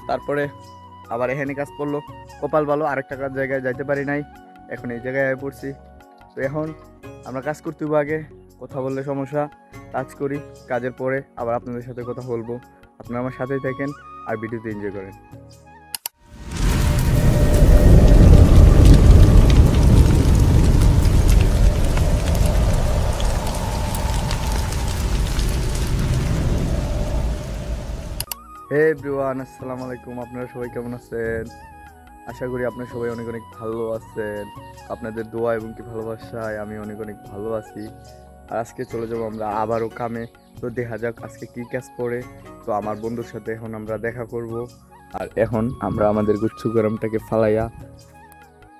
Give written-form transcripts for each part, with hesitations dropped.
তারপরে আবার এখানে কাজ পড়লো, কপাল ভালো আরেকটা কাজ জায়গায় যাইতে পারি নাই, এখন এই জায়গায় পড়ছি। তো এখন আমরা কাজ করতে হইব, আগে কথা বললে সমস্যা, কাজ করি, কাজের পরে আবার আপনাদের সাথে কথা বলবো। আপনারা আমার সাথেই থাকেন আর ভিডিওতে এনজয় করেন। হে এভরিওয়ান, আসসালামু আলাইকুম। আপনারা সবাই কেমন আছেন? আশা করি আপনারা সবাই অনেক অনেক ভালো আছেন। আপনাদের দোয়া এবং কি ভালোবাসায় আমি অনেক অনেক ভালো আছি। আর আজকে চলে যাবো আমরা আবারও কামে। তো দেখা যাক আজকে কী কাজ পড়ে। তো আমার বন্ধুর সাথে এখন আমরা দেখা করব। আর এখন আমরা আমাদের গুচ্ছু গরমটাকে ফালাইয়া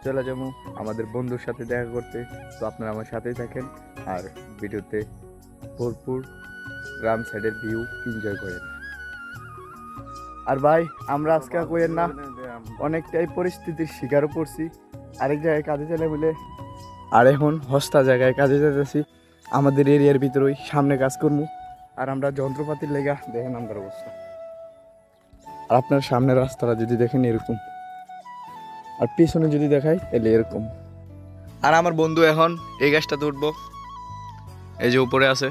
চলে যাবো আমাদের বন্ধুর সাথে দেখা করতে। তো আপনারা আমার সাথেই থাকেন আর ভিডিওতে ভরপুর গ্রাম সাইডের ভিউ এনজয় করেন। আর ভাই আমরা আজকে কইেন না, অনেকটাই পরিস্থিতির শিকারও পড়ছি। আরেক জায়গায় কাজে চলে বলে আর এখন হস্তা জায়গায় কাজে যেতেছি, আমাদের এরিয়ার ভিতরেই সামনে কাজ করবো। আর আমরা যন্ত্রপাতির লেগা দেখেন আমার অবস্থা, আর আপনার সামনের রাস্তাটা যদি দেখেন এরকম, আর পিছনে যদি দেখাই তাহলে এরকম। আর আমার বন্ধু এখন এই গাছটাতে উঠবো, এই যে উপরে আছে।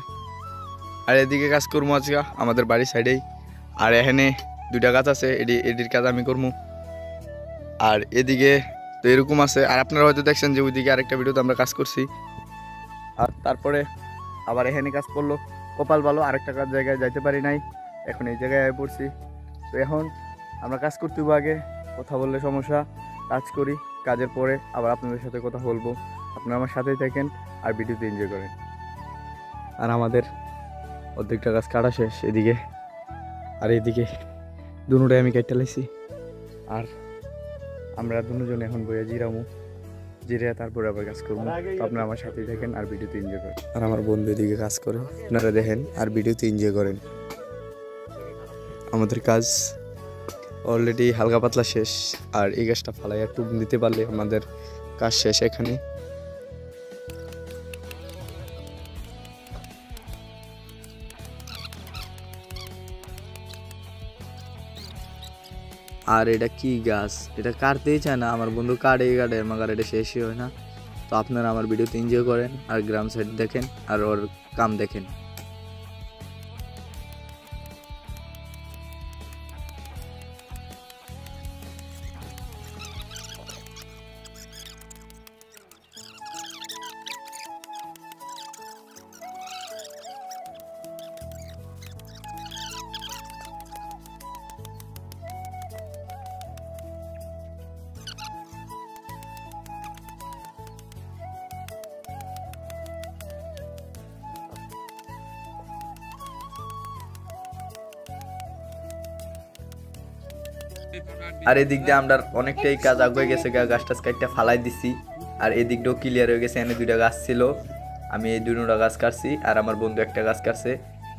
আর এদিকে কাজ করবো আজকে আমাদের বাড়ির সাইডেই। আর এখানে দুইটা গাছ আছে, এটির কাজ আমি করবো। আর এদিকে তো এরকম আছে। আর আপনারা হয়তো দেখছেন যে ওইদিকে আরেকটা ভিডিওতে আমরা কাজ করছি। আর তারপরে আবার এখানে কাজ পড়লো, কপাল ভালো আরেকটা কাজ জায়গায় যাইতে পারি নাই, এখন এই জায়গায় পড়ছি। তো এখন আমরা কাজ করতে হইব, আগে কথা বললে সমস্যা, কাজ করি, কাজের পরে আবার আপনাদের সাথে কথা বলবো। আপনারা আমার সাথেই থাকেন আর ভিডিওতে এনজয় করেন। আর আমাদের অর্ধেকটা কাজ কাটা শেষ এদিকে, আর এদিকে দুটোটাই আমি কেটে লাইছি। আর আমরা দুজন এখন বইয়া জিরামু, জিরে তারপরে আবার কাজ করবো। তো আপনারা আমার সাথেই থাকেন আর ভিডিওতে এনজয় করেন। আর আমার বন্ধু এদিকে কাজ করে, আপনারা দেখেন আর ভিডিওতে এনজয় করেন। আমাদের কাজ অলরেডি হালকা পাতলা শেষ। আর এই গাছটা ফালাইয়া টুপ দিতে পারলে আমাদের কাজ শেষ এখানে। আর এটা কি গাছ, এটা কাটতেই চায় না আমার বন্ধু, কাটে মাগার এটা শেষই হয় না। তো আপনারা আমার ভিডিওতে এনজয় করেন আর গ্রাম সাইড দেখেন আর ওর কাম দেখেন। আর এদিক দিয়ে আমরা অনেকটাই কাজ আগে গেছে, গাছ টাছ কাটটা ফালাই দিছি। আর এদিকটাও ক্লিয়ার হয়ে গেছে, এখানে দুইটা গাছ ছিল, আমি এই দুটা গাছ কাটছি আর আমার বন্ধু একটা গাছ কাটছে,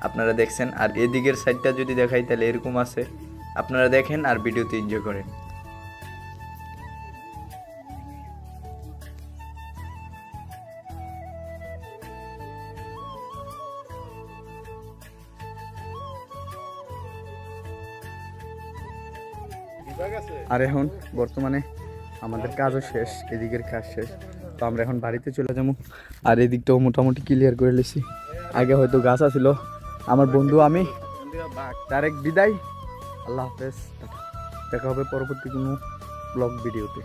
আপনারা দেখছেন। আর এদিকের সাইডটা যদি দেখাই তাহলে এরকম আছে, আপনারা দেখেন আর ভিডিওতে এনজয় করেন। আর এখন বর্তমানে আমাদের কাজও শেষ, এদিকের কাজ শেষ। তো আমরা এখন বাড়িতে চলে যাবো। আর এদিকটাও মোটামুটি ক্লিয়ার করে নিয়েছি, আগে হয়তো গাছ আছিল। আমার বন্ধু আমি ডাইরেক্ট বিদায়, আল্লাহ হাফেজ, দেখা হবে পরবর্তী কোনো ব্লগ ভিডিওতে।